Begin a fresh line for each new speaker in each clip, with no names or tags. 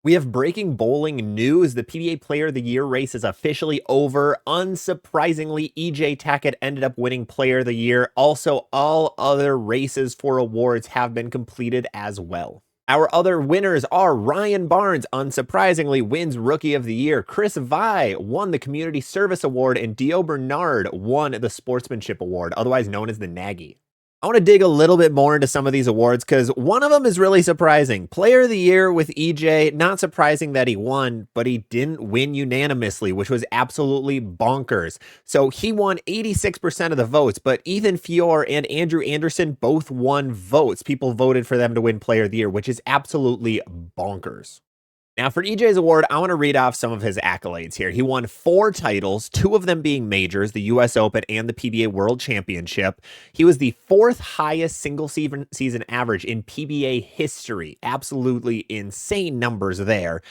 We have breaking bowling news. The PBA Player of the Year race is officially over. Unsurprisingly, EJ Tackett ended up winning Player of the Year. Also, all other races for awards have been completed as well. Our other winners are Ryan Barnes, unsurprisingly, wins Rookie of the Year. Chris Vai won the Community Service Award, and Dio Bernard won the Sportsmanship Award, otherwise known as the Nagy. I want to dig a little bit more into some of these awards because one of them is really surprising. Player of the Year with EJ, not surprising that he won, but he didn't win unanimously, which was absolutely bonkers. So he won 86% of the votes, but Ethan Fior and Andrew Anderson both won votes. People voted for them to win Player of the Year, which is absolutely bonkers. Now, for EJ's award, I want to read off some of his accolades here. He won 4 titles, 2 of them being majors, the US Open and the PBA World Championship. He was the 4th highest single season average in PBA history. Absolutely insane numbers there.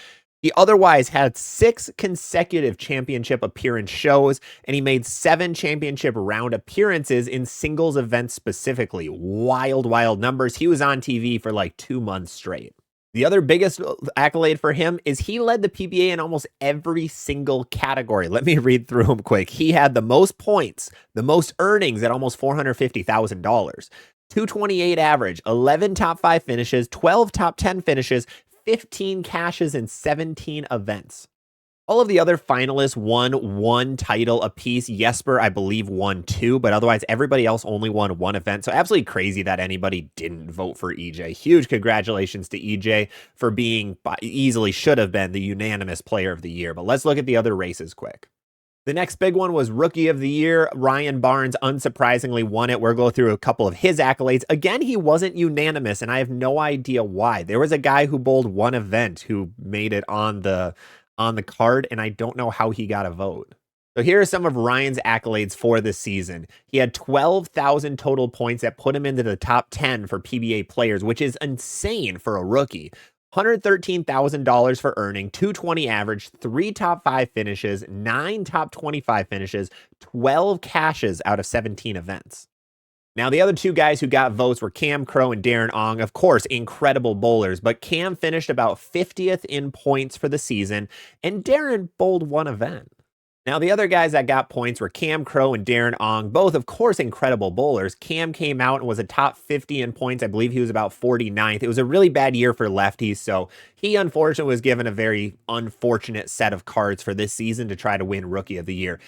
He otherwise had 6 consecutive championship appearance shows, and he made 7 championship round appearances in singles events specifically. Wild, wild numbers. He was on TV for like 2 months straight. The other biggest accolade for him is he led the PBA in almost every single category. Let me read through them quick. He had the most points, the most earnings at almost $450,000, 228 average, 11 top 5 finishes, 12 top 10 finishes, 15 cashes, and 17 events. All of the other finalists won 1 title apiece. Jesper, I believe, won 2, but otherwise everybody else only won 1 event. So absolutely crazy that anybody didn't vote for EJ. Huge congratulations to EJ for being, easily should have been, the unanimous Player of the Year. But let's look at the other races quick. The next big one was Rookie of the Year. Ryan Barnes unsurprisingly won it. We'll go through a couple of his accolades. Again, he wasn't unanimous, and I have no idea why. There was a guy who bowled 1 event who made it on the card, and I don't know how he got a vote. So here are some of Ryan's accolades for this season. He had 12,000 total points that put him into the top 10 for PBA players, which is insane for a rookie. $113,000 for earning, 220 average, 3 top 5 finishes, 9 top 25 finishes, 12 cashes out of 17 events. Now, the other 2 guys who got votes were Cam Crow and Darren Ong. Of course, incredible bowlers, but Cam finished about 50th in points for the season, and Darren bowled 1 event. Now, the other guys that got points were Cam Crow and Darren Ong, both, of course, incredible bowlers. Cam came out and was a top 50 in points. I believe he was about 49th. It was a really bad year for lefties, so he, unfortunately, was given a very unfortunate set of cards for this season to try to win Rookie of the Year.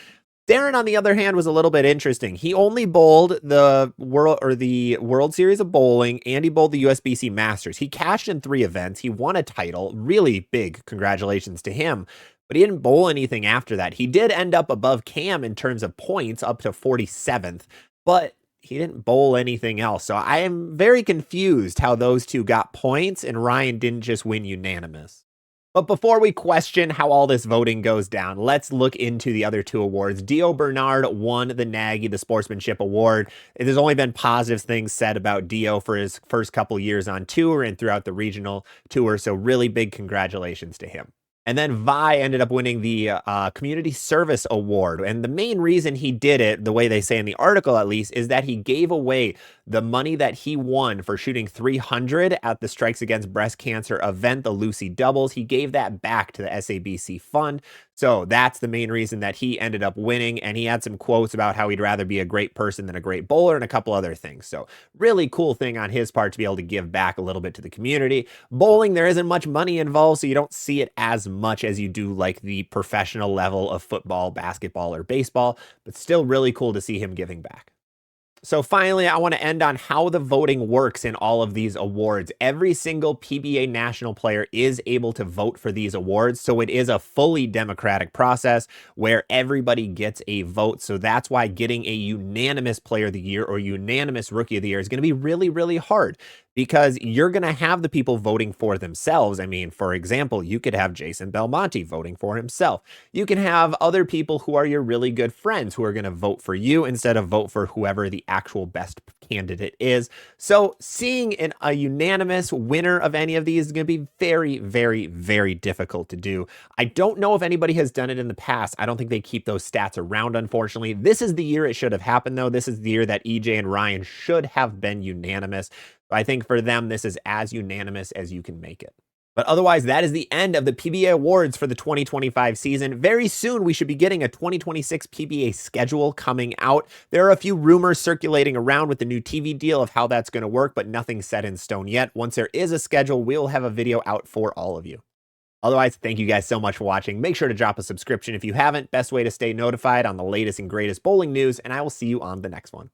Darren, on the other hand, was a little bit interesting. He only bowled the World Series of Bowling, and he bowled the USBC Masters. He cashed in 3 events. He won a title. Really big congratulations to him. But he didn't bowl anything after that. He did end up above Cam in terms of points, up to 47th, but he didn't bowl anything else. So I am very confused how those 2 got points and Ryan didn't just win unanimous. But before we question how all this voting goes down, let's look into the other 2 awards. Dio Bernard won the Nagy, the Sportsmanship Award. There's only been positive things said about Dio for his first couple years on tour and throughout the regional tour, so really big congratulations to him. And then Vi ended up winning the Community Service Award. And the main reason he did it, the way they say in the article at least, is that he gave away the money that he won for shooting 300 at the Strikes Against Breast Cancer event, the Lucy Doubles. He gave that back to the SABC fund. So that's the main reason that he ended up winning. And he had some quotes about how he'd rather be a great person than a great bowler and a couple other things. So really cool thing on his part to be able to give back a little bit to the community. Bowling, there isn't much money involved, so you don't see it as much as you do like the professional level of football, basketball, or baseball, but still really cool to see him giving back. So finally, I want to end on how the voting works in all of these awards. Every single PBA national player is able to vote for these awards, so it is a fully democratic process where everybody gets a vote. So that's why getting a unanimous Player of the Year or unanimous Rookie of the Year is going to be really, really hard, because you're going to have the people voting for themselves. I mean, for example, you could have Jason Belmonte voting for himself. You can have other people who are your really good friends who are going to vote for you instead of vote for whoever the actual best candidate is. So seeing a unanimous winner of any of these is going to be very, very, very difficult to do. I don't know if anybody has done it in the past. I don't think they keep those stats around, unfortunately. This is the year it should have happened, though. This is the year that EJ and Ryan should have been unanimous. I think for them, this is as unanimous as you can make it. But otherwise, that is the end of the PBA awards for the 2025 season. Very soon, we should be getting a 2026 PBA schedule coming out. There are a few rumors circulating around with the new TV deal of how that's going to work, but nothing set in stone yet. Once there is a schedule, we'll have a video out for all of you. Otherwise, thank you guys so much for watching. Make sure to drop a subscription if you haven't. Best way to stay notified on the latest and greatest bowling news, and I will see you on the next one.